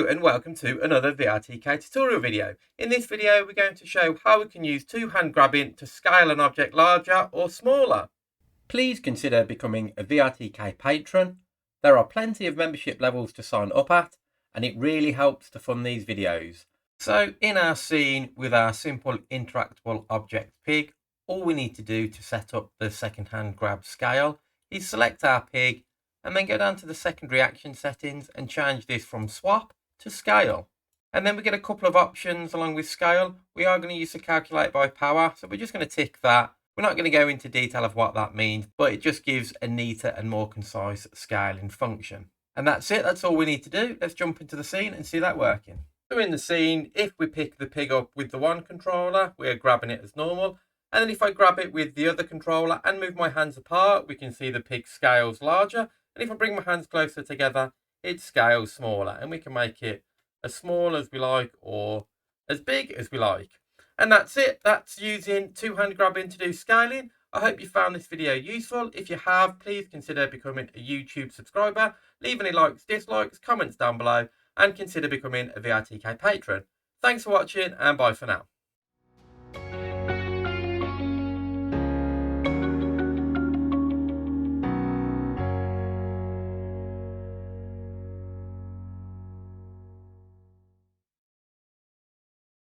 and welcome to another VRTK tutorial video. In this video we're going to show how we can use two-hand grabbing to scale an object larger or smaller. Please consider becoming a VRTK patron. There are plenty of membership levels to sign up at, and it really helps to fund these videos. So in our scene with our simple interactable object pig, all we need to do to set up the second-hand grab scale is select our pig and then go down to the secondary action settings and change this from swap to scale. And then we get a couple of options along with scale. We are going to use the calculate by power, so we're just going to tick that. We're not going to go into detail of what that means, but it just gives a neater and more concise scaling function. And that's it, that's all we need to do. Let's jump into the scene and see that working. So in the scene, if we pick the pig up with the one controller, we're grabbing it as normal. And then if I grab it with the other controller and move my hands apart, we can see the pig scales larger. And if I bring my hands closer together, it scales smaller, and we can make it as small as we like or as big as we like. And that's it. That's using two-hand grabbing to do scaling. I hope you found this video useful. If you have, please consider becoming a YouTube subscriber. Leave any likes, dislikes, comments down below, and consider becoming a VRTK patron. Thanks for watching, and bye for now.